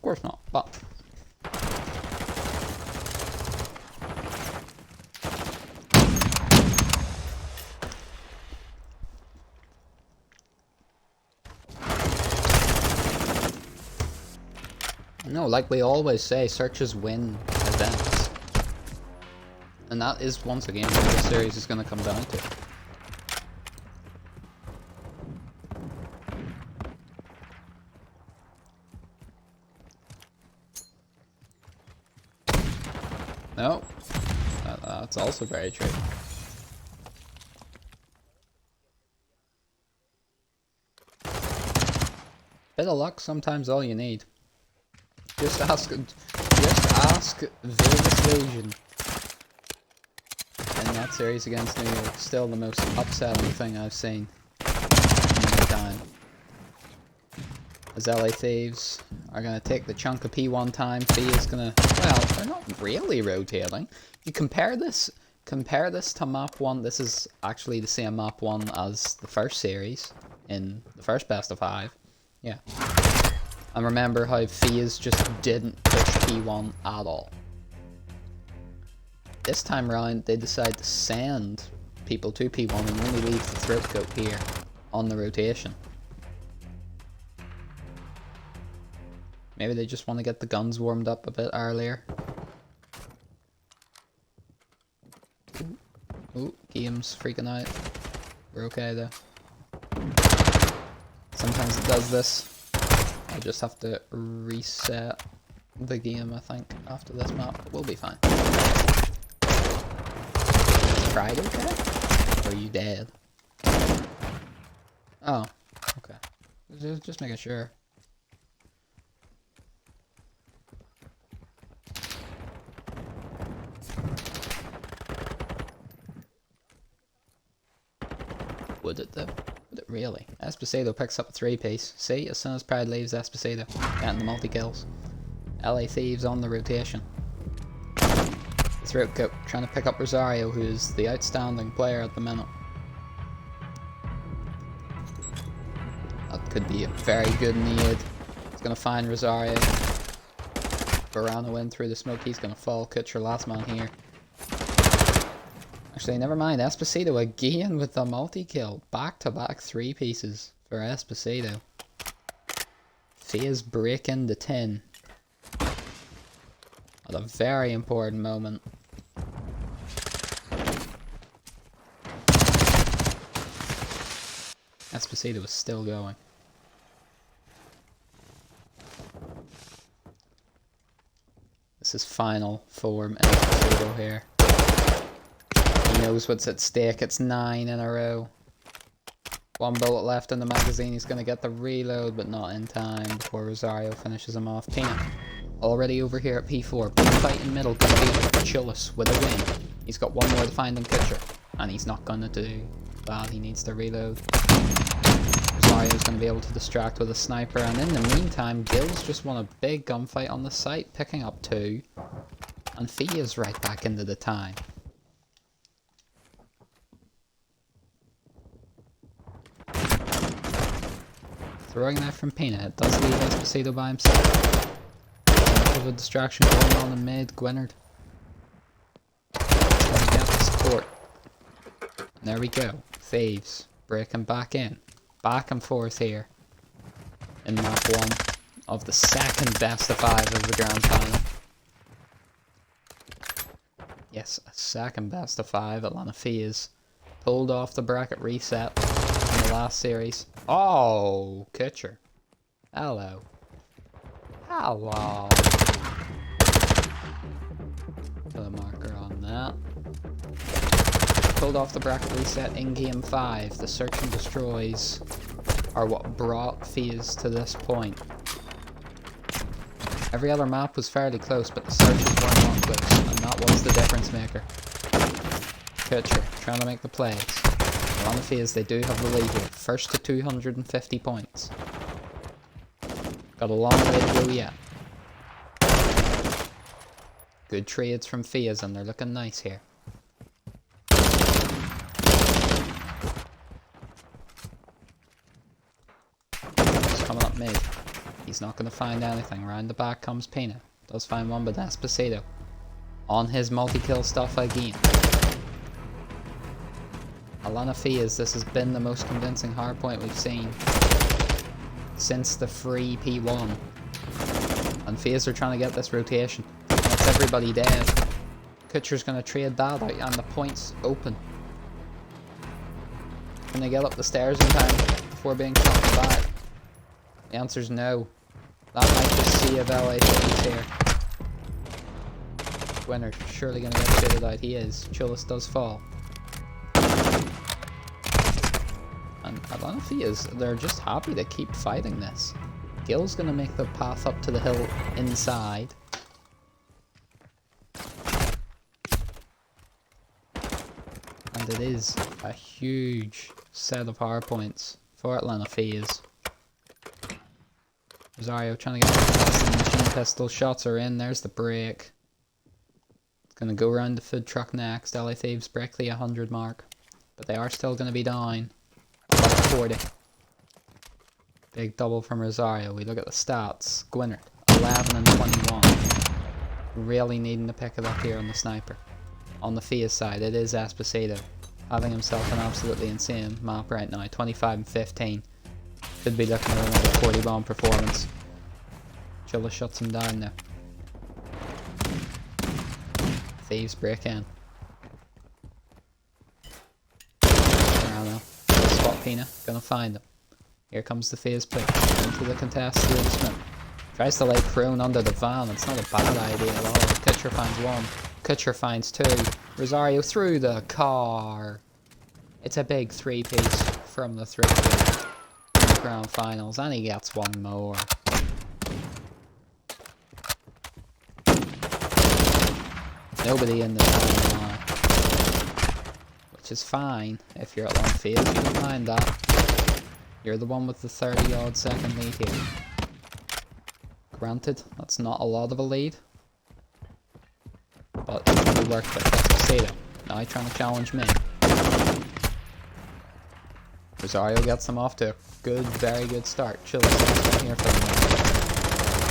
course not, but... No, like we always say, searches win events. And that is once again what this series is going to come down to. No, that's also very true. Bit of luck, sometimes all you need. Just ask Vegas in that series against New York. Still the most upsetting thing I've seen in my time. As LA Thieves are going to take the chunk of P one time. Fee is going to, well, they're not really rotating. You compare this to map 1. This is actually the same map 1 as the first series in the first best of 5. Yeah. And remember how Faze just didn't push P1 at all. This time round, they decide to send people to P1 and only leave the throat coat here on the rotation. Maybe they just want to get the guns warmed up a bit earlier. Ooh, game's freaking out. We're okay though. Sometimes it does this. I just have to reset the game, I think, after this map. We'll be fine. Pride okay? Or are you dead? Oh, okay. Just making sure. Would it though? Would it really? Esposito picks up a 3-piece. See, as soon as Pride leaves, Esposito getting the multi-kills. LA Thieves on the rotation. Throat coat trying to pick up Rosario, who is the outstanding player at the minute. That could be a very good need. He's gonna find Rosario. Barano in through the smoke. He's gonna fall. Kutcher last man here. Actually, never mind. Esposito again with the multi-kill. Back-to-back 3-pieces for Esposito. Faze breaking the 10. At a very important moment. Esposito is still going. This is final form Esposito here. He knows what's at stake. It's 9 in a row. 1 bullet left in the magazine. He's going to get the reload, but not in time before Rosario finishes him off. Peanut already over here at P4. Big fight in middle. Going to be Chillis with a win. He's got 1 more to find in Kutcher. And he's not going to do well. He needs to reload. Rosario's going to be able to distract with a sniper. And in the meantime, Gills just won a big gunfight on the site, picking up 2. And Fee is right back into the time. Throwing knife from Peanut. It does leave Esposito by himself. Much of a distraction going on in mid. Gwynard trying to get the support. And there we go. Thieves breaking back in. Back and forth here in map 1 of the second best of 5 of the grand final. Yes, a second best of 5. Atlanta Faze pulled off the bracket reset in the last series. Oh, Kutcher. Hello. Hello. Put a marker on that. Pulled off the bracket reset in game 5. The search and destroys are what brought Faze to this point. Every other map was fairly close, but the searches were not close, and that was the difference maker. Kutcher trying to make the plays. On the Faze, they do have the lead here. First to 250 points. Got a long way to go yet. Good trades from Faze, and they're looking nice here. He's coming up mid. He's He's not going to find anything. Around the back comes Pina. Does find one, but Despacito on his multi-kill stuff again. A lot of Faze. This has been the most convincing hardpoint we've seen since the free P1. And Faze are trying to get this rotation. That's everybody dead. Kutcher's going to trade that out, and the point's open. Can they get up the stairs in time before being shot in the back? The answer's no. That might just see if LA Thieves here. Winner surely going to get shitted out. He is. Chullis does fall. And a lot of Faze, they're just happy to keep fighting this. Gil's going to make the path up to the hill inside. And it is a huge set of hardpoints for Atlanta Faze. Rosario trying to get the machine pistol. Shots are in. There's the break. It's going to go around the food truck next. LA Thieves break the 100 mark. But they are still going to be down. About 40. Big double from Rosario. We look at the stats. Gwynard, 11 and 21. Really needing to pick it up here on the sniper. On the Faze side, it is Despacito. Having himself an absolutely insane map right now. 25 and 15. Could be looking at another 40 bomb performance. Chilla shuts him down now. Thieves break in. I don't know. Spot Pina. Gonna find him. Here comes the Faze pick. Into the contest. Smith. Tries to lay prone under the van. It's not a bad idea at all. Kutcher finds one. Kutcher finds two. Rosario through the car. It's a big three-piece from the three-piece. Grand finals, and he gets one more. Nobody in the town now. Which is fine if you're at long Faze. You don't mind that. You're the one with the 30-odd second lead here. Granted, that's not a lot of a lead. But it can be worth it. That's Sato. Now he's trying to challenge me. Rosario gets him off to a good, very good start. Chillis here for the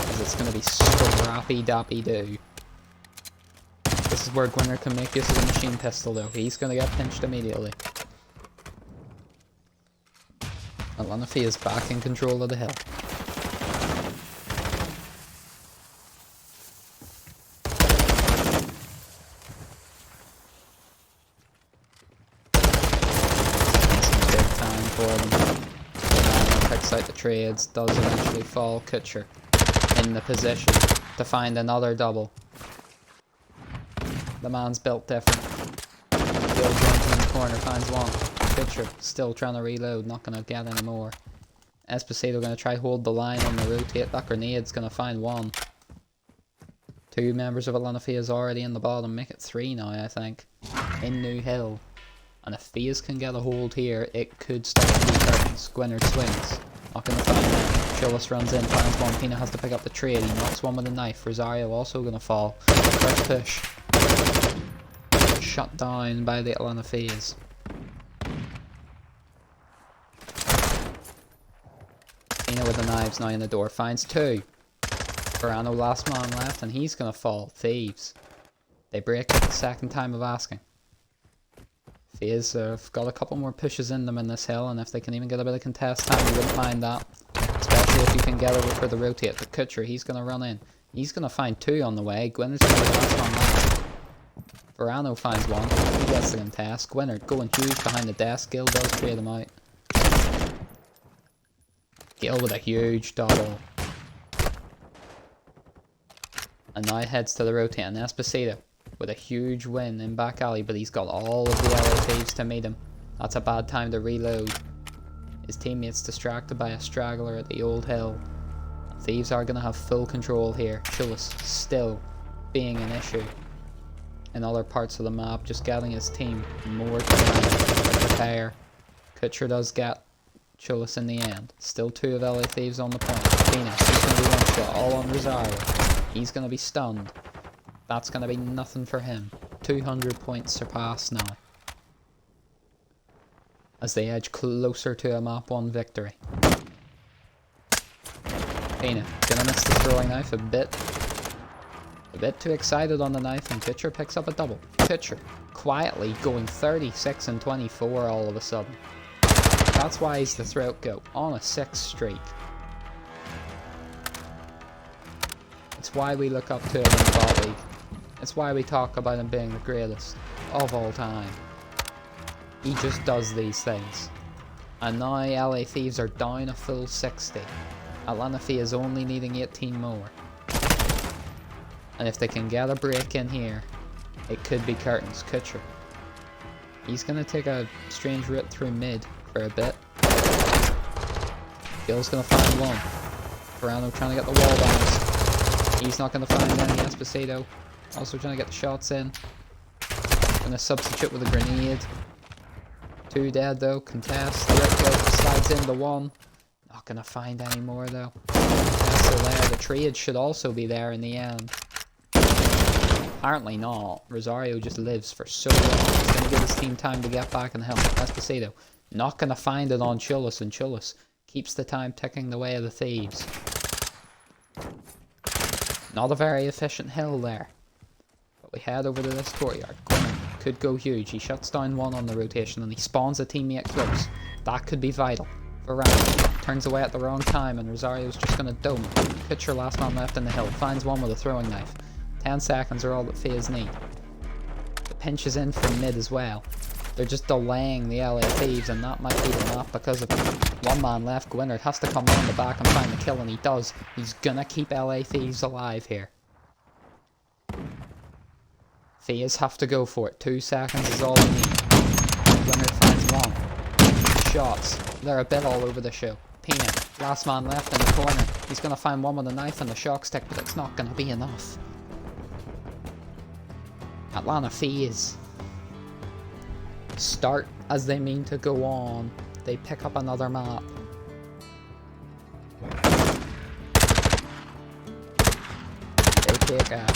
as it's going to be scrappy dappy do. This is where Gwynner can make use of the machine pistol though. He's going to get pinched immediately. Atlanta is back in control of the hill. Picks out the trades, does eventually fall. Kutcher in the position to find another double. The man's built different. Gil jumps in the corner, finds one. Kutcher still trying to reload, not going to get any more. Esposito going to try hold the line on the rotate. That grenade's going to find one. Two members of Atlanta Faze already in the bottom. Make it three now, I think. In New Hill. And if Faze can get a hold here, it could start to be curtains. Gwynard swings. Not going to find him. Chillis runs in, finds one. Pina has to pick up the trade. He knocks one with a knife. Rosario also going to fall. First push. Shut down by the Atlanta Faze. Pina with the knives now in the door. Finds two. Verano last man left, and he's going to fall. Thieves. They break it the second time of asking. Faze have got a couple more pushes in them in this hill, and if they can even get a bit of contest time, you wouldn't mind that. Especially if you can get over for the rotate. The Kutcher, he's going to run in. He's going to find two on the way. Gwynard's going to be the last one left. Verano finds one. He gets the contest. Gwynard going huge behind the desk. Gil does trade him out. Gil with a huge double. And now heads to the rotate, and Esposito with a huge win in back alley, but he's got all of the LA Thieves to meet him. That's a bad time to reload. His teammates distracted by a straggler at the old hill. Thieves are going to have full control here. Chillis still being an issue in other parts of the map, just getting his team more time to prepare. Kutcher does get Chillis in the end. Still two of LA Thieves on the point. Phoenix, he's going to be one shot, all on Rosario. He's going to be stunned. That's going to be nothing for him. 200 points surpassed now, as they edge closer to a map 1 victory. Pina, gonna miss the throwing knife a bit. A bit too excited on the knife, and Pitcher picks up a double. Pitcher, quietly going 36 and 24 all of a sudden. That's why he's the throat goat, on a 6 streak. It's why we look up to him in the bot league. It's why we talk about him being the greatest of all time. He just does these things. And now LA Thieves are down a full 60. Atlanta Fee is only needing 18 more. And if they can get a break in here, it could be curtains. Kutcher. He's going to take a strange route through mid for a bit. Gill's going to find one. Verano trying to get the wall bombs. He's not going to find any. Esposito also trying to get the shots in. Going to substitute with a grenade. 2 dead though. Contest. Slides into 1. Not going to find any more though. Still there. The trade should also be there in the end. Apparently not. Rosario just lives for so long. He's going to give his team time to get back in the hill. Esposito not going to find it on Chullis, and Chullis keeps the time ticking the way of the Thieves. Not a very efficient hill there. But we head over to this courtyard. Gwynn could go huge. He shuts down 1 on the rotation and he spawns a teammate close. That could be vital. Varane turns away at the wrong time and Rosario's just going to dome him. Pitcher, last man left in the hill, finds 1 with a throwing knife. 10 seconds are all that Faze need. The pinch is in from mid as well. They're just delaying the LA Thieves, and that might be the map because of 1 man left. Gwynard has to come around the back and find the kill, and he does. He's gonna keep LA Thieves alive here. Faze have to go for it. 2 seconds is all they need. Gwynard finds 1. Shots. They're a bit all over the show. Pina, last man left in the corner. He's gonna find 1 with a knife and the shock stick, but it's not gonna be enough. Atlanta Faze start as they mean to go on. They pick up another map. They take a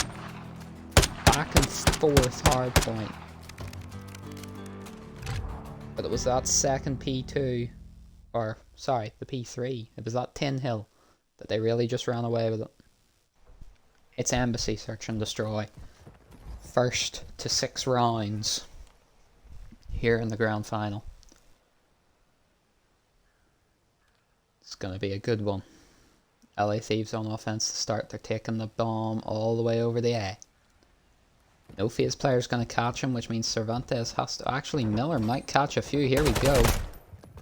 back and forth hard point. But it was that second P2, or sorry, the P3. It was that tin hill that they really just ran away with it. It's Embassy, search and destroy. 1st to 6 rounds here in the grand final. It's going to be a good one. LA Thieves on offense to start. They're taking the bomb all the way over the A. No Faze player's going to catch him, which means Cervantes has to... Actually, Miller might catch a few. Here we go.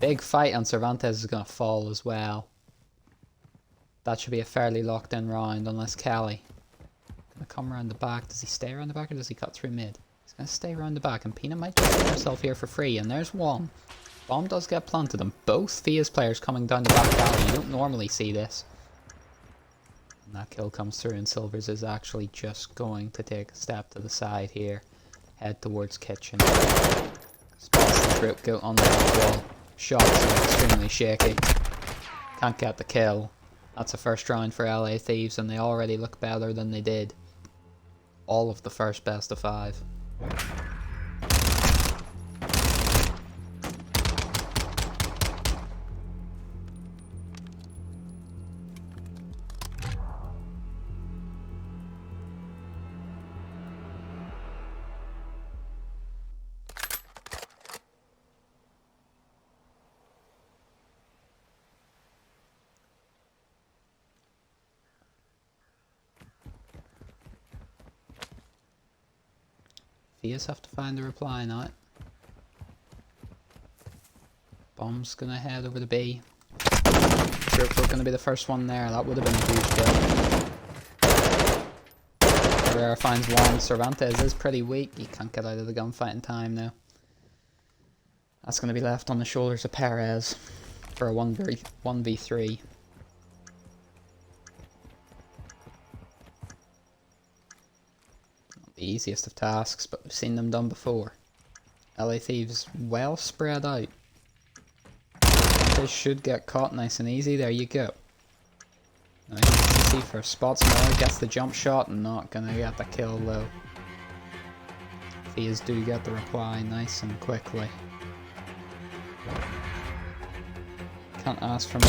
Big fight, and Cervantes is going to fall as well. That should be a fairly locked in round, unless Kelly going to come around the back. Does he stay around the back or does he cut through mid? He's going to stay around the back, and Pina might get himself here for free, and there's 1. Bomb does get planted, and both Faze players coming down the back alley. You don't normally see this. And that kill comes through, and Silvers is actually just going to take a step to the side here. Head towards kitchen. Spots the throat goat on the wall. Shots are extremely shaky. Can't get the kill. That's a first round for LA Thieves, and they already look better than they did all of the first best of 5. Faze have to find the reply now. Bomb's gonna head over to B. Sure, we're gonna be the first one there. That would have been a huge kill. Herrera finds 1. Cervantes is pretty weak. He can't get out of the gunfight in time now. That's gonna be left on the shoulders of Perez for a 1v3. The easiest of tasks, but we've seen them done before. LA Thieves well spread out. They should get caught nice and easy. There you go. Nice and easy for Spots. Miller gets the jump shot, not gonna get the kill though. Faze do get the reply nice and quickly. Can't ask for much.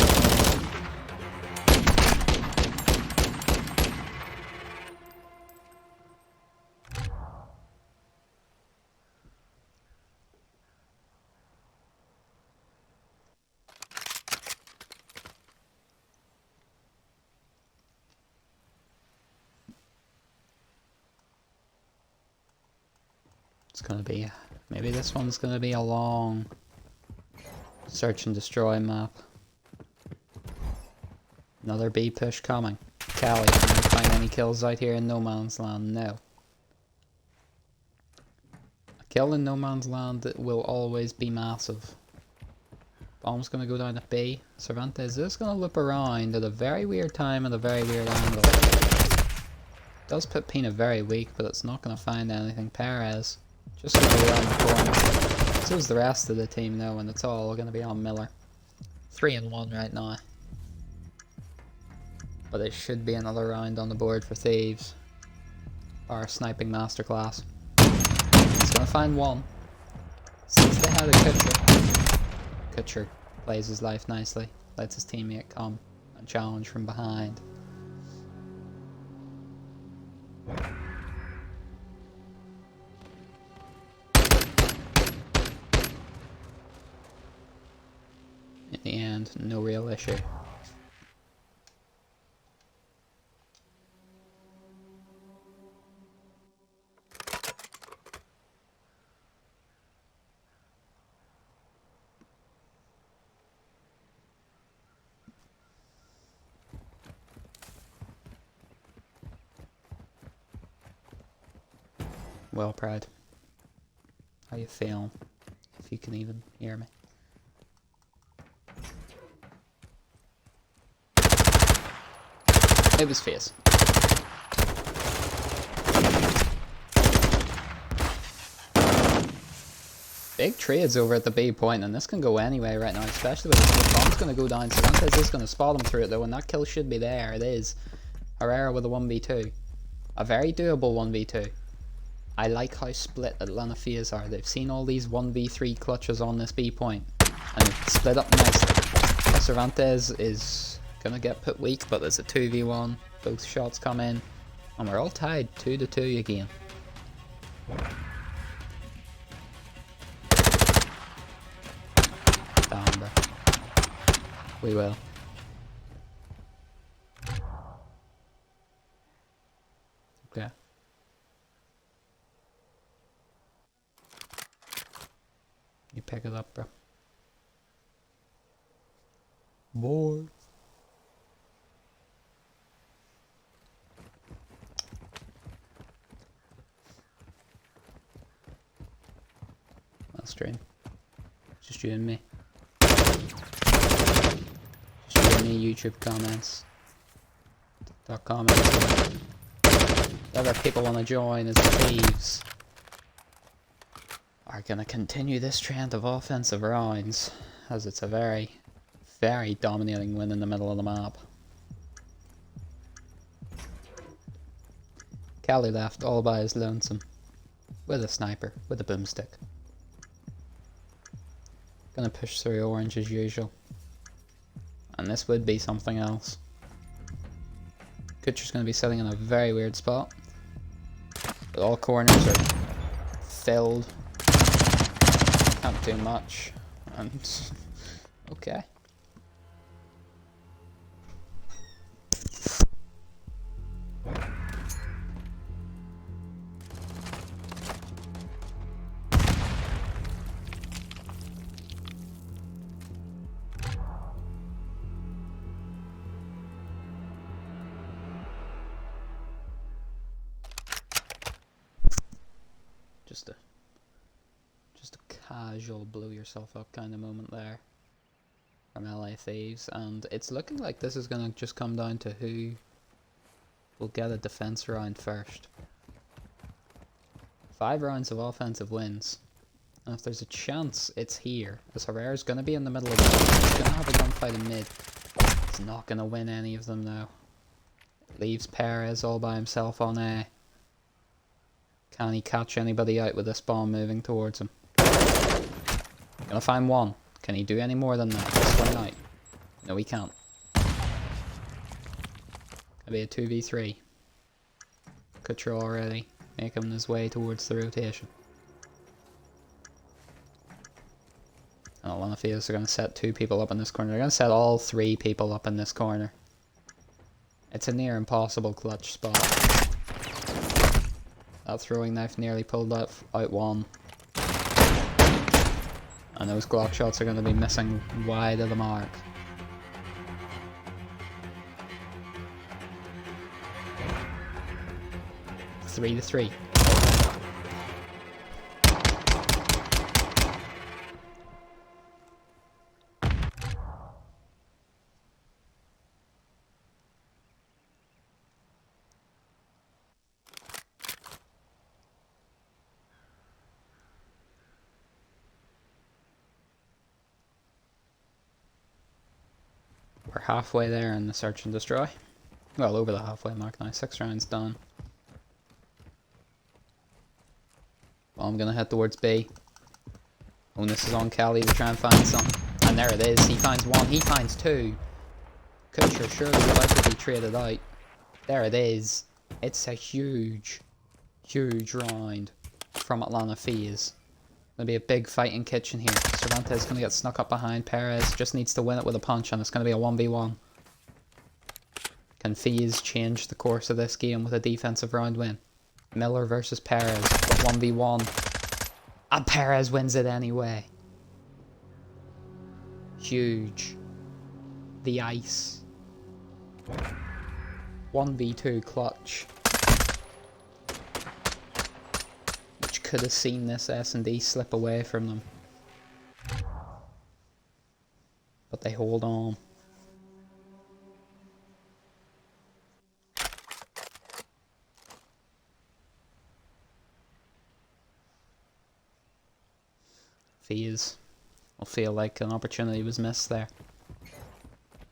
It's gonna be... Maybe this one's gonna be a long search and destroy map. Another B push coming. Callie, can you find any kills out here in no man's land? No. A kill in no man's land will always be massive. Bomb's gonna go down at B. Cervantes is gonna loop around at a very weird time and a very weird angle. Does put Pina very weak, but it's not gonna find anything. Perez just gonna be around the corner. So is the rest of the team though, and it's all gonna be on Miller. 3-1 right now. But it should be another round on the board for Thieves. Our sniping masterclass. He's gonna find one. Since they had a Kutcher. Kutcher plays his life nicely. Lets his teammate come and challenge from behind. In the end, no real issue. Well, Pride. How you feeling? If you can even hear me. It was Faze. Big trades over at the B point, and this can go anyway right now, especially with this bomb's going to go down. Cervantes is going to spot him through it though, and that kill should be there. It is. Herrera with a 1v2. A very doable 1v2. I like how split Atlanta Faze are. They've seen all these 1v3 clutches on this B point, and it's split up nicely. Cervantes is gonna get put weak, but there's a 2v1. Both shots come in, and we're all tied 2-2 again. Damn, bro. We will. Okay. You pick it up, bro. Boy. Last stream. Just you and me. Just you and me, YouTube comments. TikTok comments. If other people want to join as Thieves are going to continue this trend of offensive rounds, as it's a very, very dominating win in the middle of the map. Cali left all by his lonesome, with a sniper, with a boomstick. Gonna push through orange as usual, and this would be something else. Kutcher's gonna be sitting in a very weird spot, but all corners are filled. Can't do much, and okay. Just a casual blow yourself up kind of moment there from LA Thieves, and it's looking like this is gonna just come down to who will get a defense round first. 5 rounds of offensive wins, and if there's a chance it's here, as Herrera's gonna be in the middle of it. He's gonna have a gunfight in mid. He's not gonna win any of them though. Leaves Perez all by himself on A. Can he catch anybody out with this bomb moving towards him? Gonna find one. Can he do any more than that? This one out. No, he can't. Gonna be a 2v3. Kutcher already making his way towards the rotation. And Atlanta Faze are gonna set 2 people up in this corner. They're gonna set all 3 people up in this corner. It's a near impossible clutch spot. That throwing knife nearly pulled out one. And those Glock shots are going to be missing wide of the mark. Three to three. We're halfway there in the search and destroy. Well, over the halfway mark now. 6 rounds done. Well, I'm gonna head towards B. Oh, this is on Kelly to try and find something. And there it is. He finds one. He finds two. Kutcher surely would like to be traded out. There it is. It's a huge, huge round from Atlanta Faze. Gonna be a big fight in kitchen here. Cervantes gonna get snuck up behind. Perez just needs to win it with a punch, and it's gonna be a 1v1. Can Faze change the course of this game with a defensive round win? Miller versus Perez, but 1v1. And Perez wins it anyway. Huge. The ice. 1v2 clutch. Which could have seen this S&D slip away from them. But they hold on. Faze will feel like an opportunity was missed there.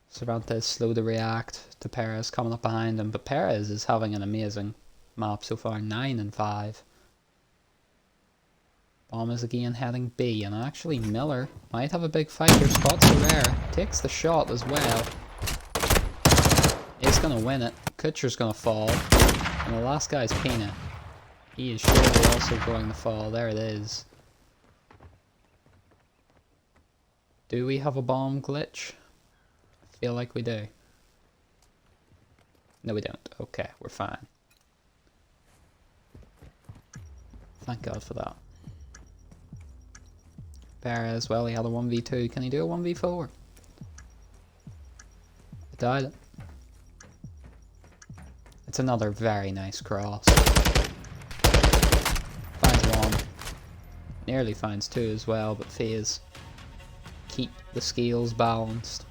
Cervantes slow to react to Perez coming up behind him, but Perez is having an amazing map so far, 9 and 5. Bomb is again heading B, and actually Miller might have a big fight here. Spots are rare, takes the shot as well. He's gonna win it. Kutcher's gonna fall, and the last guy's Pina. He is surely also going to fall. There it is. Do we have a bomb glitch? I feel like we do. No, we don't. Okay, we're fine. Thank God for that. Perez, well, he had a 1v2. Can he do a 1v4? I doubt it. It's another very nice cross. Finds one. Nearly finds two as well, but Faze keep the scales balanced.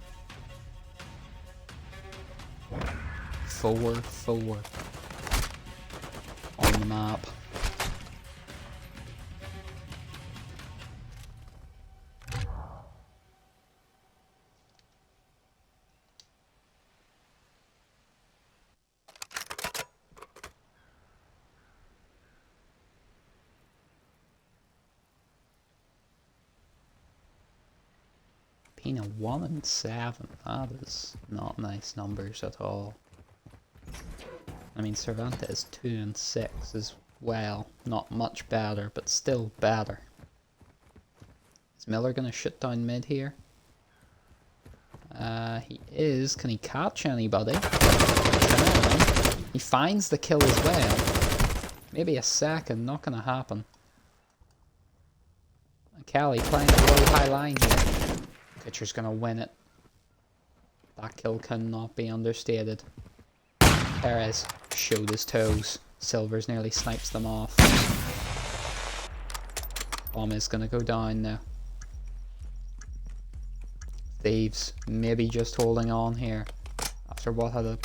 4-4 on the map. Pina 1 and 7. That is not nice numbers at all. I mean, Cervantes 2 and 6 as well. Not much better, but still better. Is Miller gonna shut down mid here? He is. Can he catch anybody? He finds the kill as well. Maybe a second, not gonna happen. Kelly playing a low high line here. Pitcher's gonna win it. That kill cannot be understated. Perez showed his toes. Silvers nearly snipes them off. Bomb is gonna go down now. Thieves maybe just holding on here after what had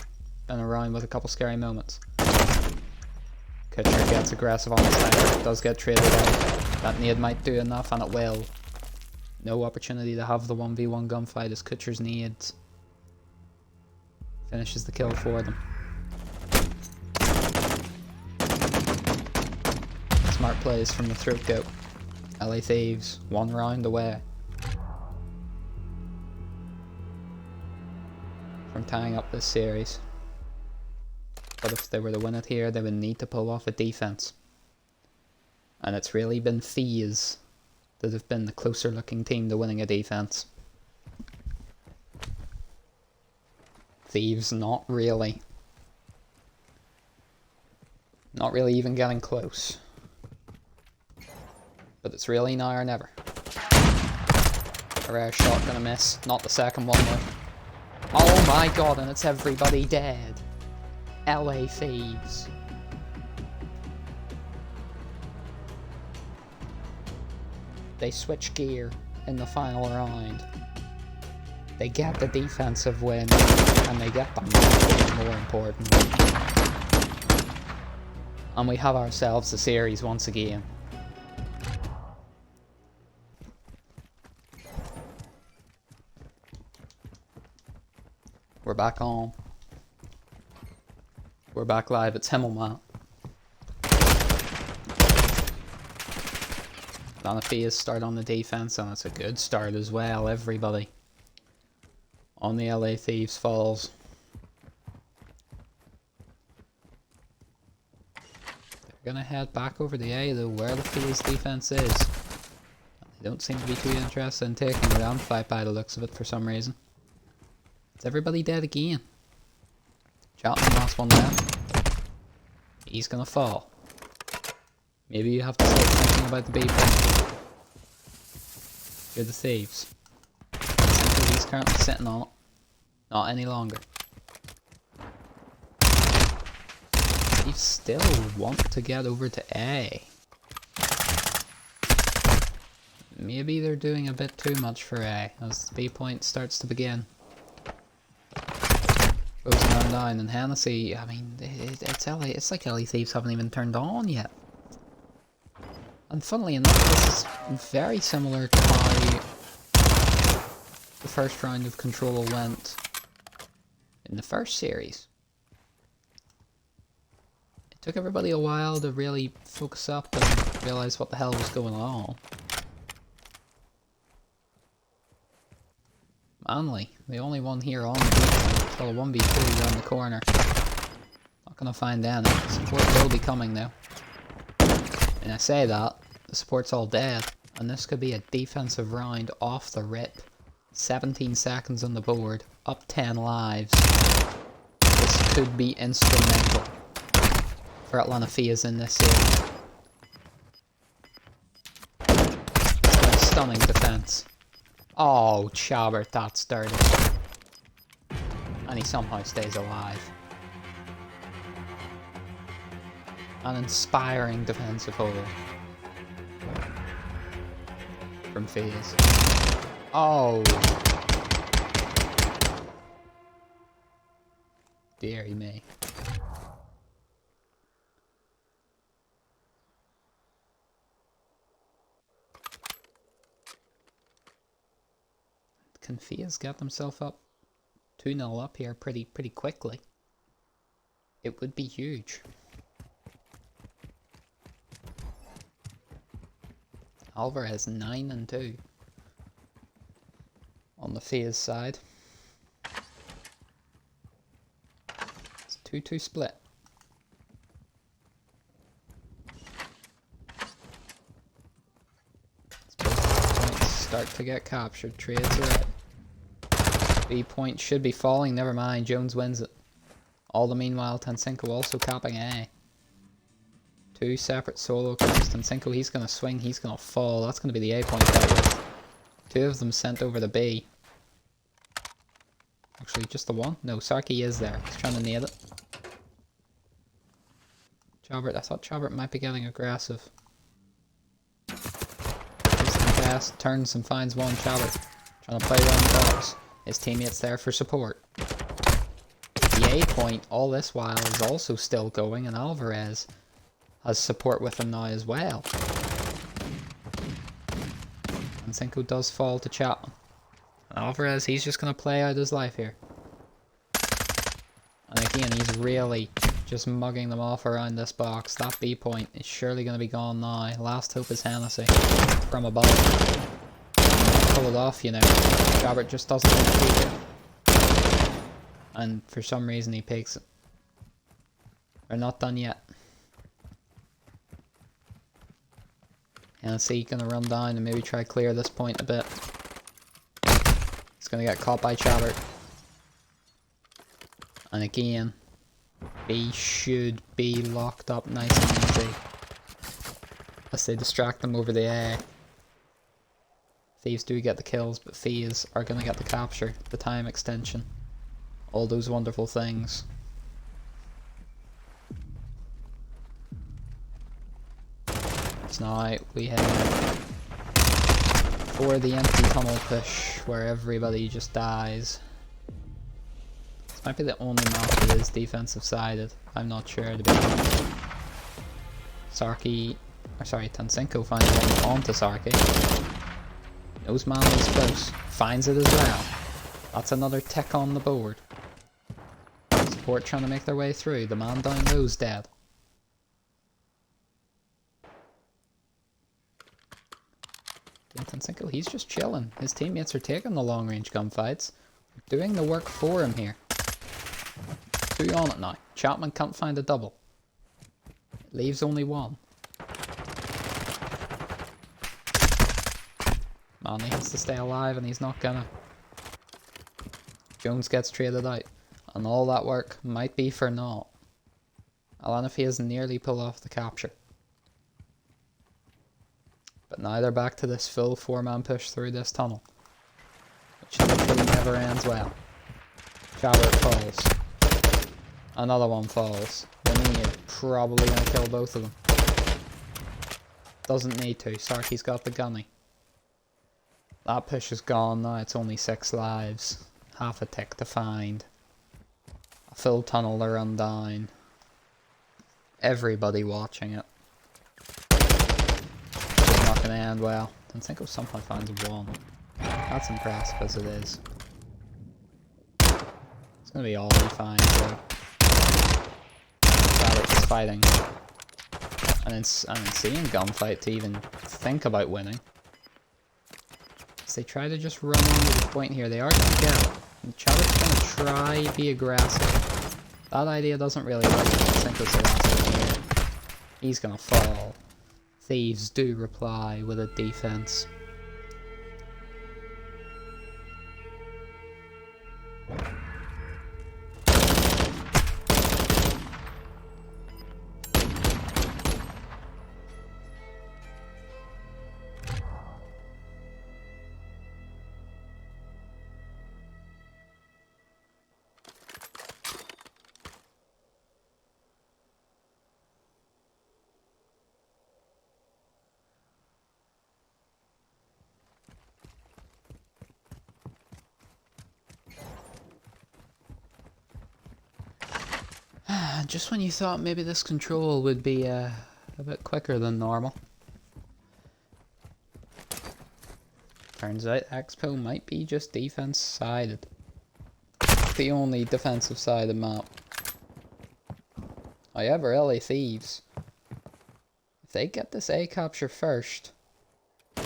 been around with a couple scary moments. Kutcher gets aggressive on the sniper. Does get traded out. That nade might do enough, and it will. No opportunity to have the 1v1 gunfight as Kutcher's nades finishes the kill for them. Smart plays from the throat goat. LA Thieves, 1 round away from tying up this series. But if they were to win it here, they would need to pull off a defense. And it's really been Faze that have been the closer looking team to winning a defense. Thieves, not really. Not really even getting close. But it's really now or never. A rare shot gonna miss. Not the second one though. Oh my god, and it's everybody dead. LA Thieves. They switch gear in the final round. They get the defensive win, and they get the match win, more importantly. And we have ourselves a series once again. We're back on. We're back live. It's Himmelman. Faze start on the defense, and it's a good start as well, everybody. On the LA Thieves falls. They're gonna head back over the A though, where the Faze defense is. They don't seem to be too interested in taking the down fight by the looks of it for some reason. Is everybody dead again? Chapman last one down. He's gonna fall. Maybe you have to start thinking about the B point. You're the Thieves. He's currently sitting on it. Not any longer. Thieves still want to get over to A. Maybe they're doing a bit too much for A as the B point starts to begin. Goes down, and Hennessy, I mean, it's LA, it's like LA Thieves haven't even turned on yet. And funnily enough, this is very similar to how the first round of Control went in the first series. It took everybody a while to really focus up and realise what the hell was going on. Manly, the only one here on the beat, still a 1v2 around the corner. Not gonna find any. Support will be coming now. And I say that, the support's all dead, and this could be a defensive round off the rip. 17 seconds on the board, up 10 lives. This could be instrumental for Atlanta Faze in this series. A stunning defense. Oh, Chabert, that's dirty. And he somehow stays alive. An inspiring defensive hold from Faze. Oh! Deary me. Can Faze get themselves up 2-0 up here pretty quickly? It would be huge. Alvarez 9-2 on the Faze side. It's a 2-2 split. Points start to get captured. Trades are up. B point should be falling. Never mind. Jones wins it. All the meanwhile, Tensenko also capping A. Two separate solo kills. Tensenko, he's going to swing. He's going to fall. That's going to be the A point. Two of them sent over to B. Actually, just the one? No, Sarky is there. He's trying to nail it. Chabert, I thought Chabert might be getting aggressive. Best, turns and finds one. Chabert trying to play around the box. His teammates there for support. The A point all this while is also still going, and Alvarez has support with him now as well. And Cinco does fall to Chapman. And Alvarez, he's just going to play out his life here. And again, he's really just mugging them off around this box. That B point is surely going to be gone now. Last hope is Hennessy from above. Pull it off, you know. Robert just doesn't want to peek it. And for some reason he peeks it. They're not done yet. Hennessy gonna run down and maybe try to clear this point a bit. He's gonna get caught by Chabert. And again, B should be locked up nice and easy. Unless they distract them over the A. Thieves do get the kills, but Faze are going to get the capture, the time extension. All those wonderful things. So now we head for the empty tunnel push, where everybody just dies. This might be the only map that is defensive sided. I'm not sure, to be honest. Tansenko finds one onto Sarki. Knows Manly's close. Finds it as well. That's another tick on the board. Support trying to make their way through. The man down low's dead. Tansenko, he's just chilling. His teammates are taking the long range gunfights. Doing the work for him here. 2 on it now. Chapman can't find a double. It leaves only 1. Manly has to stay alive and he's not gonna. Jones gets traded out. And all that work might be for naught. Alanafi has nearly pulled off the capture. But now they're back to this full 4-man push through this tunnel. Which literally never ends well. Chabert falls. Another one falls. Winnie is probably going to kill both of them. Doesn't need to. Sarki's got the gunny. That push is gone now. It's only 6 lives. Half a tick to find. A full tunnel to run down. Everybody watching it. It's not going to end well. Tansenko somehow finds 1. That's impressive as it is. It's going to be all we find though. Alex is fighting. And it's an insane gunfight to even think about winning. As they try to just run into the point here, they are going to kill. And Chavit's going to try be aggressive. That idea doesn't really work. Tansenko's the last one here. He's going to fall. Thieves do reply with a defense. Just when you thought maybe this control would be a bit quicker than normal. Turns out Expo might be just defense sided. The only defensive sided map. However, LA Thieves, if they get this A capture first,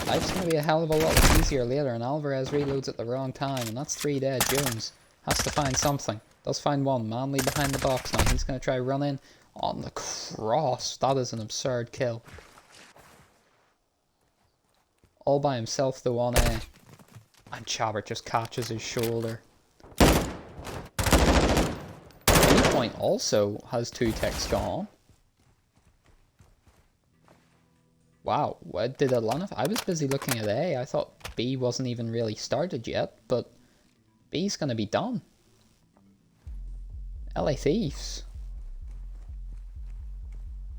life's going to be a hell of a lot easier later, and Alvarez reloads at the wrong time, and that's 3 dead. Jones has to find something. Does find 1. Manly behind the box now. He's going to try run in on the cross. That is an absurd kill. All by himself though on A. And Chabert just catches his shoulder. Point also has 2 ticks gone. Wow, what did Atlanta? I was busy looking at A. I thought B wasn't even really started yet, but B's going to be done. LA Thieves.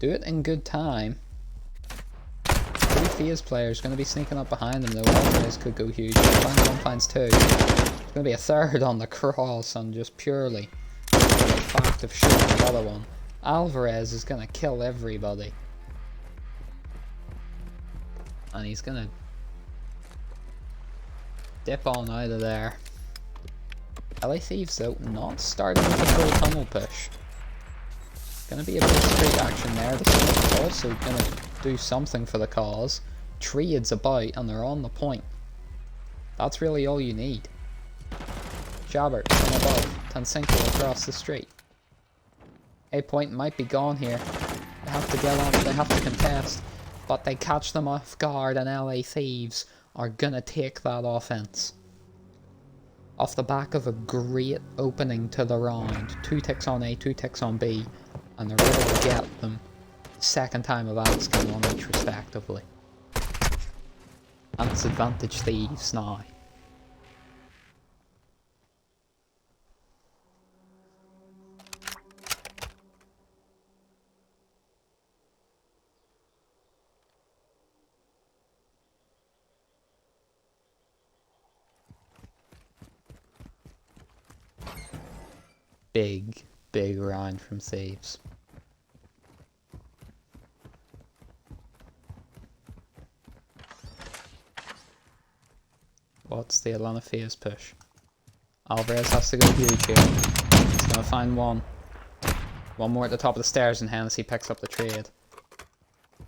Do it in good time. 3 Faze players going to be sneaking up behind them though. Alvarez could go huge. Finds 1, finds 2. There's going to be a 3rd on the cross on just purely the fact of shooting the other one. Alvarez is going to kill everybody. And he's going to dip on out of there. LA Thieves though, not starting with a full tunnel push. Gonna be a bit of straight action there. The smoke's also gonna do something for the cause. Trades about and they're on the point. That's really all you need. Chabert from above, Tansenko across the street. A point might be gone here. They have to get on it, they have to contest. But they catch them off guard and LA Thieves are gonna take that offense. Off the back of a great opening to the round. 2 ticks on A, 2 ticks on B. And they're able to get them second time of asking on each respectively. And it's advantage Thieves now. Big round from Thieves. What's the Atlanta Faze push? Alvarez has to go huge here. He's gonna find one. One more at the top of the stairs and Hennessy picks up the trade.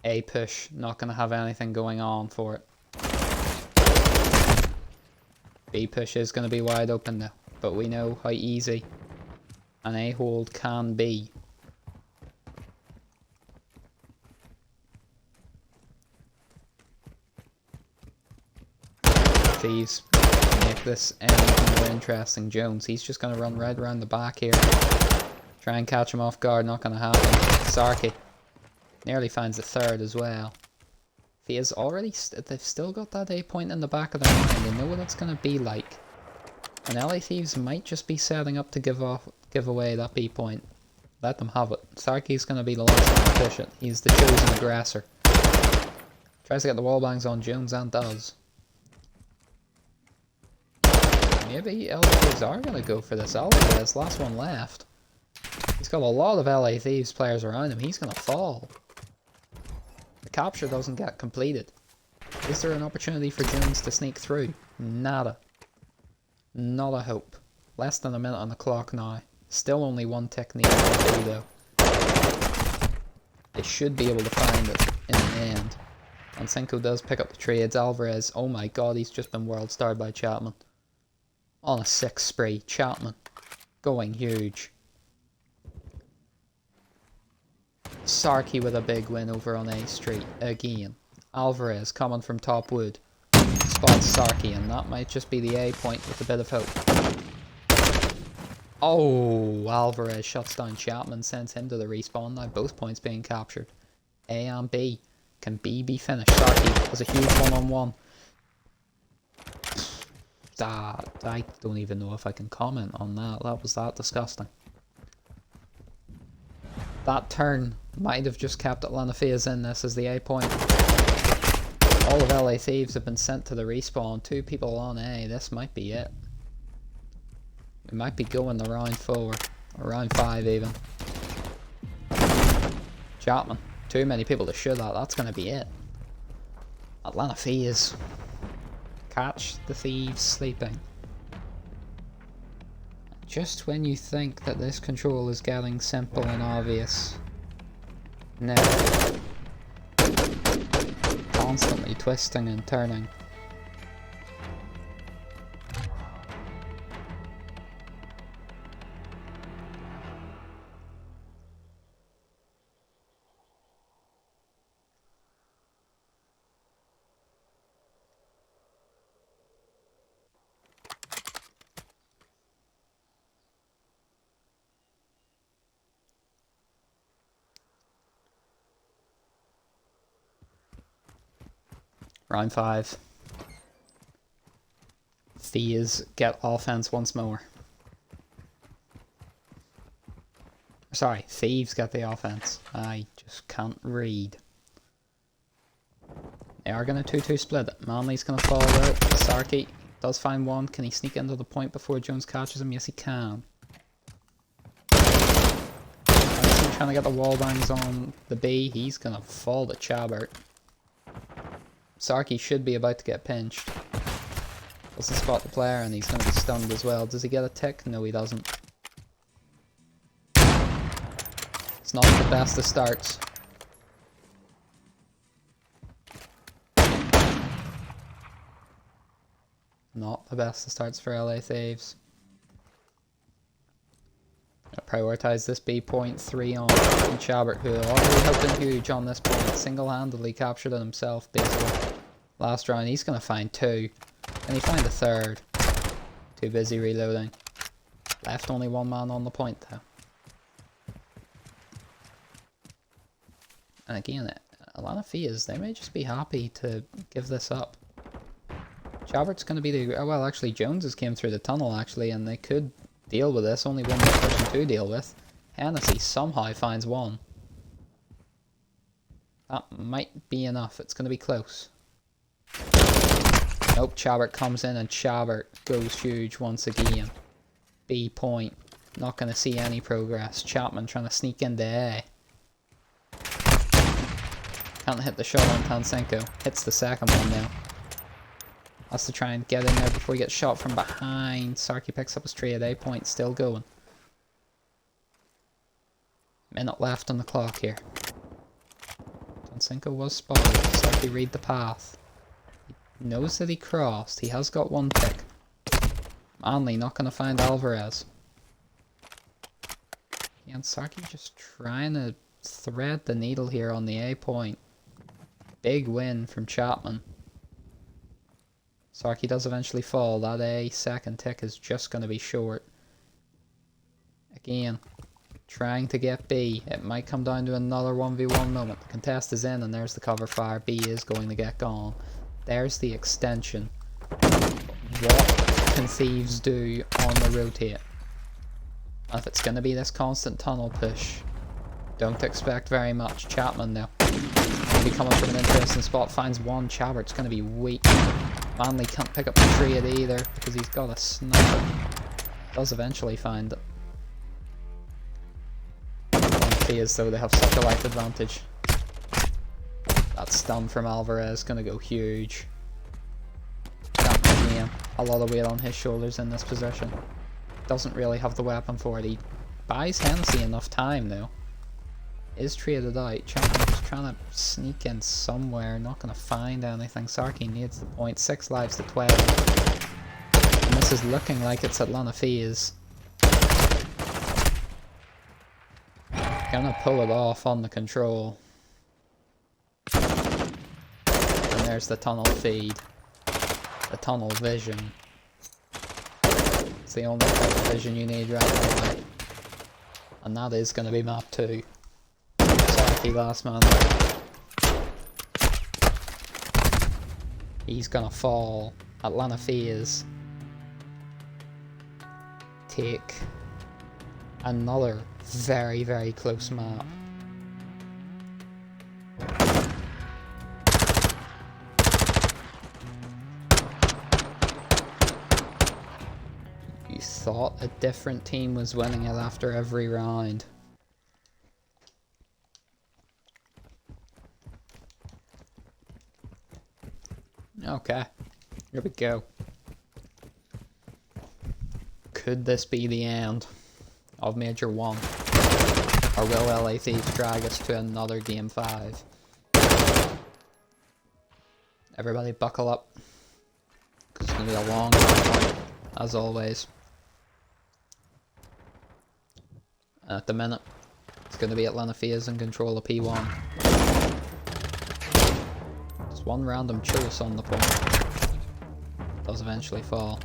A push, not gonna have anything going on for it. B push is gonna be wide open now, but we know how easy an A hold can be. Thieves make this anything more interesting. Jones, he's just going to run right around the back here. Try and catch him off guard, not going to happen. Sarky nearly finds the third as well. Faze already, they've still got that A point in the back of their mind. They know what it's going to be like. And LA Thieves might just be setting up to give away that B point. Let them have it. Sarky's going to be the last one to push it. He's the chosen aggressor. Tries to get the wall bangs on Jones and does. Maybe LA Thieves are going to go for this. Alvarez, last one left. He's got a lot of LA Thieves players around him. He's going to fall. The capture doesn't get completed. Is there an opportunity for Jones to sneak through? Nada. Not a hope. Less than a minute on the clock now. Still only one tick needed to do though. They should be able to find it in the end. And Cinco does pick up the trades. Alvarez, oh my god, he's just been world starred by Chapman. On a 6 spree. Chapman going huge. Sarky with a big win over on A Street again. Alvarez coming from top wood. Spots Sarky, and that might just be the A point with a bit of hope. Oh, Alvarez shuts down Chapman, sends him to the respawn. Now both points being captured. A and B. Can B be finished? Sarky has a huge one-on-one. I don't even know if I can comment on that. That was that disgusting. That turn might have just kept Atlanta Faze in this as the A point. All of LA Thieves have been sent to the respawn. 2 people on A. This might be it. We might be going the round 4. Or round 5 even. Chapman. Too many people to shoot at. That's going to be it. Atlanta Faze. Catch the Thieves sleeping. Just when you think that this control is getting simple and obvious. No. Constantly twisting and turning. Round 5. Faze get offense once more. Sorry, Thieves get the offense. I just can't read. They are going to 2-2 split it. Manley's going to fall out. Sarky does find one. Can he sneak into the point before Jones catches him? Yes, he can. Trying to get the wall bangs on the B. He's going to fall to Chabert. Sarky should be about to get pinched. Doesn't spot the player and he's going to be stunned as well. Does he get a tick? No, he doesn't. It's not the best of starts. Not the best of starts for LA Thieves. Prioritize this B point 3 on Chabert, who already has been huge on this point. Single-handedly captured it himself, basically. Last round, he's going to find 2. Can he find a third? Too busy reloading. Left only one man on the point though. And again, a lot of Faze, they may just be happy to give this up. Chabert's going to be the... Oh, well, actually, Jones has came through the tunnel, actually, and they could deal with this. Only one more person to deal with. Hennessy somehow finds one. That might be enough. It's going to be close. Nope, Chabert comes in, and Chabert goes huge once again. B point. Not going to see any progress. Chapman trying to sneak into A. Can't hit the shot on Tansenko. Hits the second one now. Has to try and get in there before he gets shot from behind. Sarky picks up his tree at A point, still going. Minute left on the clock here. Tansenko was spotted. Sarky read the path. He knows that he crossed. He has got one tick. Manly not going to find Alvarez. And Sarky just trying to thread the needle here on the A point. Big win from Chapman. Sarky does eventually fall. That A second tick is just going to be short. Again, trying to get B. It might come down to another 1v1 moment. The contest is in and there's the cover fire. B is going to get gone. There's the extension. What can Thieves do on the rotate? If it's going to be this constant tunnel push, don't expect very much. Chapman now. Going to be coming from an interesting spot. Finds one. Chabert's going to be weak. Manly can't pick up the tree at either because he's got a sniper. Does eventually find it. Faze though, they have such a light advantage. That stun from Alvarez going to go huge. Chapman, a lot of weight on his shoulders in this position. Doesn't really have the weapon for it. He buys Hennessy enough time though. Is traded out. Chapman just trying to sneak in somewhere. Not going to find anything. Sarky needs the point. 6 lives to 12. And this is looking like it's Atlanta Faze. Gonna pull it off on the control. And there's the tunnel feed. The tunnel vision. It's the only type of vision you need right now. And that is going to be map 2. Sarky last man. He's going to fall. Atlanta Faze take another very, very close map. You thought a different team was winning it after every round. Okay, here we go. Could this be the end of Major 1? Or will LA Thieves drag us to another Game 5? Everybody buckle up. It's going to be a long one, as always. And at the minute, it's going to be Atlanta Faze in control of P1. There's one random choice on the point. Does eventually fall.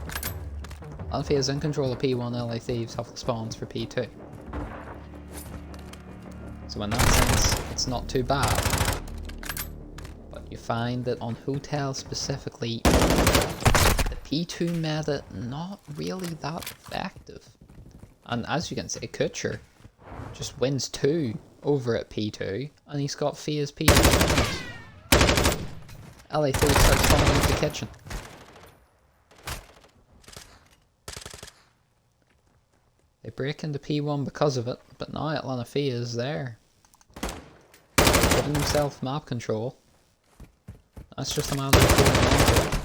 Atlanta Faze in control of P1, LA Thieves have the spawns for P2. So in that sense, it's not too bad. But you find that on Hotel specifically, the P2 meta not really that effective. And as you can see, Kutcher just wins 2 over at P2, and he's got Faze P2. LA Thieves starts falling into the kitchen. They break into P1 because of it, but now Atlanta Faze is there. Giving himself map control. That's just a matter of doing it.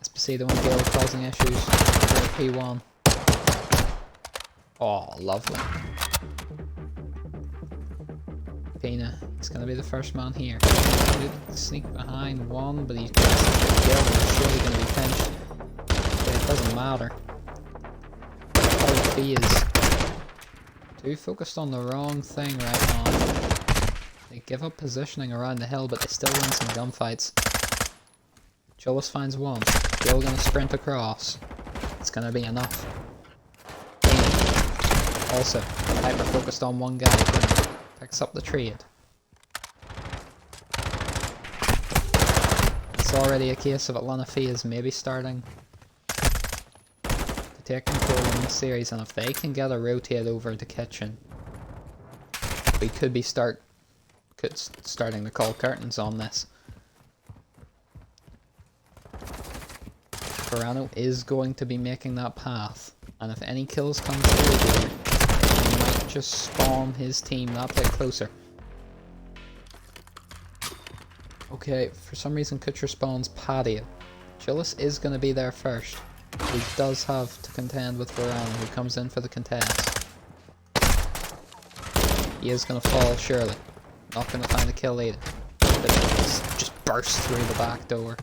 SPC the one kill causing issues for P1. Oh, lovely. Pina, he's going to be the first man here. He did sneak behind one, but he's got a kill. He's surely going to be pinched. But it doesn't matter. He is too focused on the wrong thing right now. They give up positioning around the hill, but they still win some gunfights. Chillis finds one. Gil gonna sprint across. It's gonna be enough. Also, hyper focused on one guy. Picks up the trade. It's already a case of Atlanta Faze maybe starting to take control in this series, and if they can get a rotate over the kitchen, we could be starting to call curtains on this. Verano is going to be making that path, and if any kills come through here, he might just spawn his team that bit closer. Okay, for some reason Kutcher spawns patio. Chillis is going to be there first. He does have to contend with Verano, who comes in for the contest. He is going to fall, surely. Not going to find a kill later. But just burst through the back door.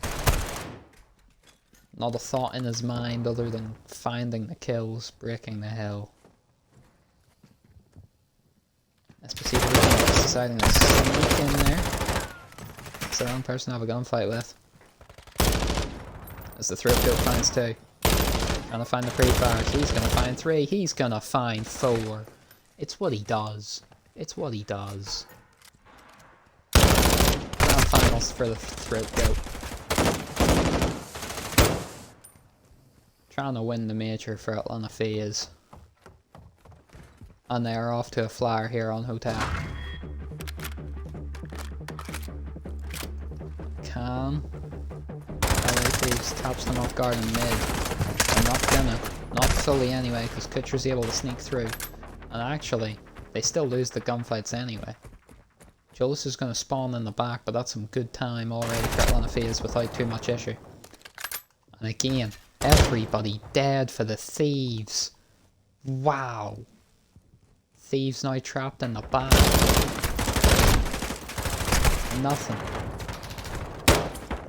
Not a thought in his mind other than finding the kills, breaking the hill. Esposito is deciding to sneak in there. It's the wrong person to have a gunfight with. As the throat goat finds two. Gonna find the pre-fire. He's gonna find three. He's gonna find four. It's what he does. It's what he does. Grand finals for the throat goat. Trying to win the major for Atlanta Faze. And they are off to a flyer here on Hotel. Can Thieves taps them off guard in mid. They're not gonna. Not fully anyway, because Kutcher's able to sneak through. And actually, they still lose the gunfights anyway. Jolis is gonna spawn in the back, but that's some good time already for Atlanta Faze without too much issue. And again, everybody dead for the Thieves. Wow. Thieves now trapped in the back. Nothing.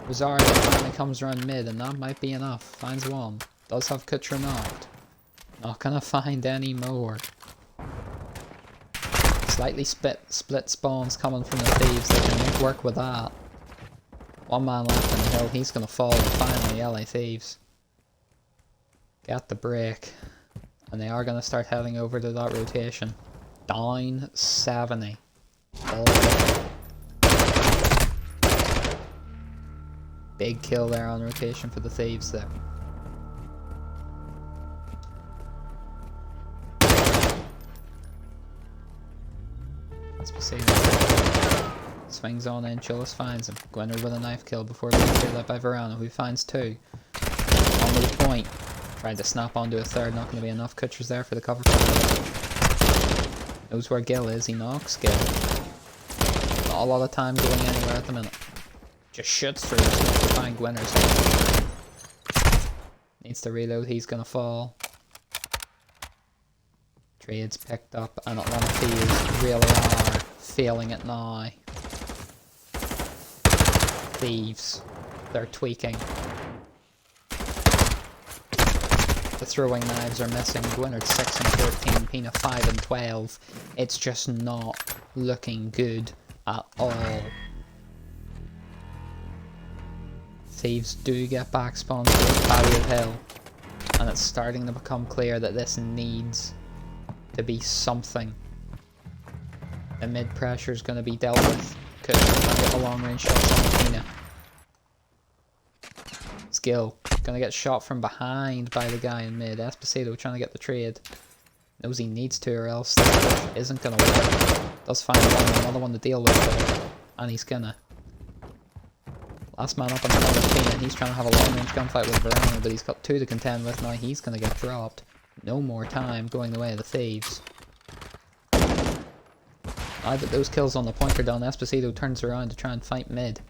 Rosario finally comes around mid, and that might be enough. Finds one. Does have Kutcher knocked. Not gonna find any more. Slightly split spawns coming from the Thieves. They can make work with that. One man left in the hill. He's gonna fall, and finally LA Thieves get the break. And they are gonna start heading over to that rotation. Down 70. All big kill there on rotation for the Thieves there. Swings on in, Chillis finds him. Gwynner with a knife kill before being killed out by Verano, who finds two. On the point. Tried to snap onto a third, not going to be enough. Kutcher's there for the cover fire. Knows where Gil is, he knocks Gil. Not a lot of time going anywhere at the minute. Just shoots through to find Gwynner's head. Needs to reload, he's going to fall. Trades picked up, and Atlanta Thieves really are failing it now. Thieves. They're tweaking. The throwing knives are missing. Gwynner's 6 and 14, Pina 5 and 12. It's just not looking good at all. Thieves do get back spawned to the patio hill, and it's starting to become clear that this needs to be something. The mid pressure is going to be dealt with. Could get the long range shots on Pina. Skill. Gonna get shot from behind by the guy in mid. Esposito trying to get the trade. Knows he needs to, or else the push isn't gonna work. Does find another one to deal with though. And he's gonna. Last man up on the other team, and he's trying to have a long range gunfight with Verano, but he's got two to contend with. Now he's gonna get dropped. No more time going the way of the Thieves. Now that those kills on the point are done, Esposito turns around to try and fight mid.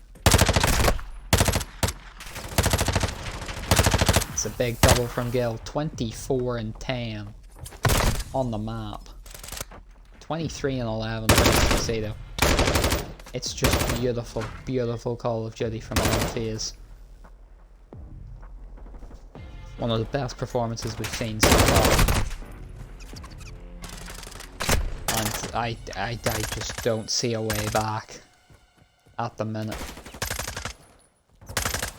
It's a big double from Gil. 24 and 10 on the map. 23 and 11 for Esposito. It's just beautiful, beautiful Call of Duty from Atlanta Faze. One of the best performances we've seen so far. And I just don't see a way back at the minute.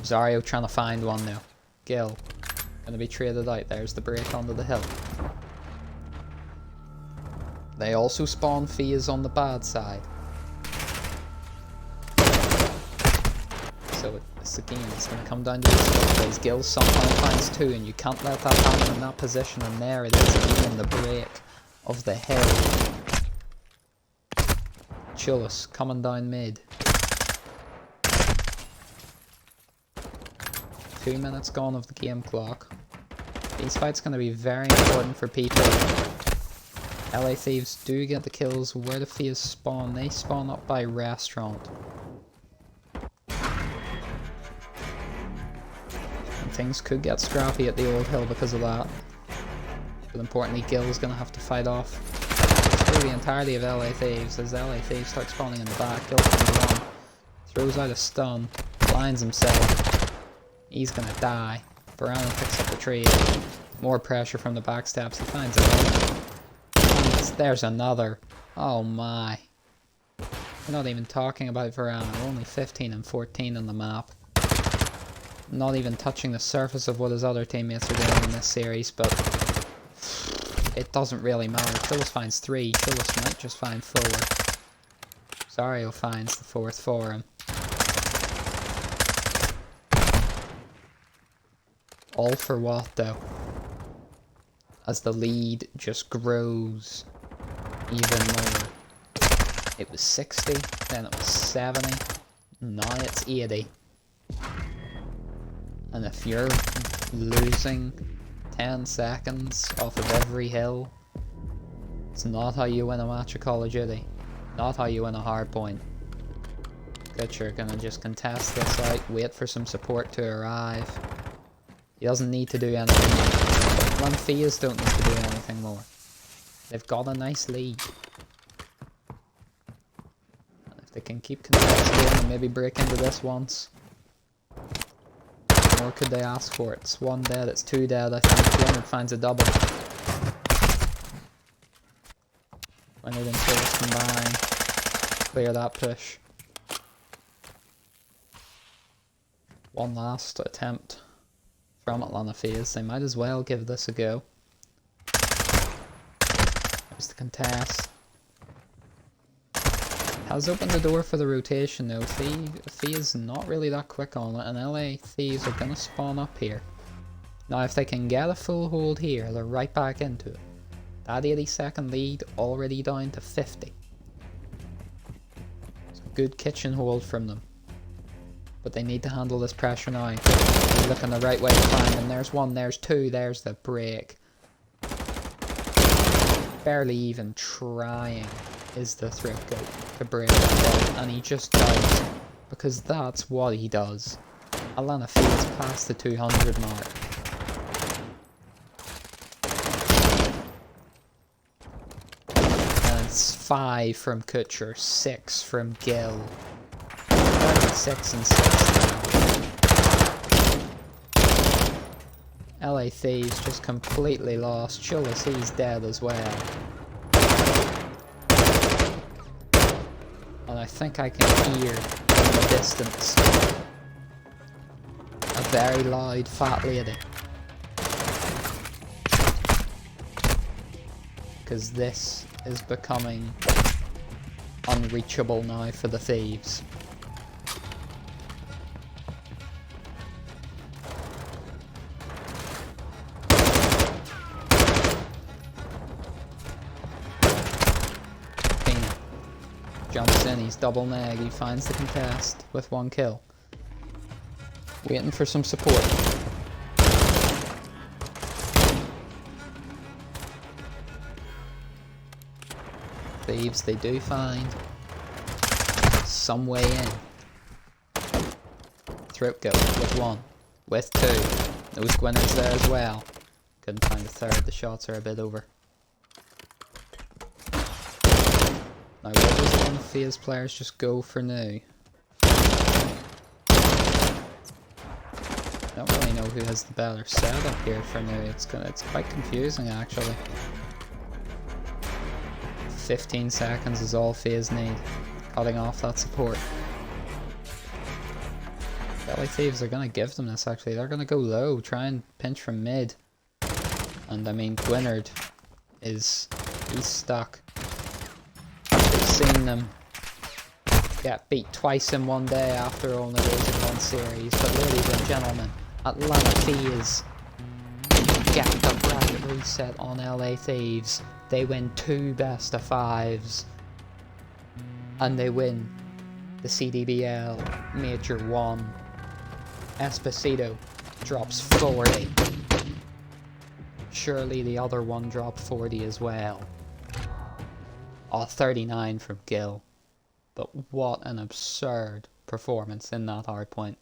Zario trying to find one now. Gil. Gonna be traded out. There's the break onto the hill. They also spawn Faze on the bad side. So it's again, it's gonna come down to this phase. Gil somehow finds two, and you can't let that happen in that position, and there it is again in the break of the hill. Chillus coming down mid. 2 minutes gone of the game clock. These fights gonna be very important for people. LA Thieves do get the kills. Where the Faze spawn? They spawn up by restaurant. And things could get scrappy at the old hill because of that. But importantly, Gil's gonna have to fight off the entirety of LA Thieves. As LA Thieves start spawning in the back, Gil comes along, throws out a stun, blinds himself. He's gonna die. Brown picks up the trade. More pressure from the backsteps. He finds it. There's another. Oh my. We're not even talking about Varane. We're only 15 and 14 on the map. Not even touching the surface of what his other teammates are doing in this series, but it doesn't really matter. Chillus finds 3. Chillus might just find 4. Zario finds the 4th for him. All for what though? As the lead just grows even more. It was 60, then it was 70, now it's 80. And if you're losing 10 seconds off of every hill, it's not how you win a match of Call of Duty. Not how you win a hardpoint. Kutcher gonna just contest this out, wait for some support to arrive. He doesn't need to do anything more. Faze don't need to do anything more. They've got a nice lead. And if they can keep contesting and maybe break into this once, what more could they ask for? It's 1 dead, it's 2 dead, I think. Leonard finds a double. Leonard and Chillus combine. Clear that push. One last attempt from Atlanta Faze. They might as well give this a go. There's the contest. Has opened the door for the rotation though. Faze not really that quick on it, and LA Thieves are gonna spawn up here. Now if they can get a full hold here, they're right back into it. That 80-second lead already down to 50. It's a good kitchen hold from them. But they need to handle this pressure now. He's looking the right way to find them. There's 1, there's 2, there's the break. Barely even trying is the throat goat to break that, and he just does. Because that's what he does. Atlanta Faze past the 200 mark. And it's 5 from Kutcher, 6 from Gil. 6 and 6 now. LA Thieves just completely lost. Chillus, he's dead as well. And I think I can hear in the distance a very loud fat lady. Because this is becoming unreachable now for the Thieves. Jumps in, he's double neg, he finds the contest with 1 kill. Waiting for some support. Thieves, they do find some way in. Throat goat with 1, with 2. Those Gwinners there as well. Couldn't find a 3rd, the shots are a bit over. Now what does one Faze players just go for now? I don't really know who has the better setup here for now. It's quite confusing actually. 15 seconds is all Faze need. Cutting off that support. LA Thieves are gonna give them this actually. They're gonna go low, try and pinch from mid. And I mean, Gwynard he's stuck. They've seen them get beat twice in one day after only losing one series. But ladies and gentlemen, Atlanta Thieves get the bracket reset on LA Thieves. They win 2 best of 5s. And they win the CDBL Major 1. Esposito drops 40. Surely the other one dropped 40 as well. Oh, 39 from Gil. But what an absurd performance in that hardpoint.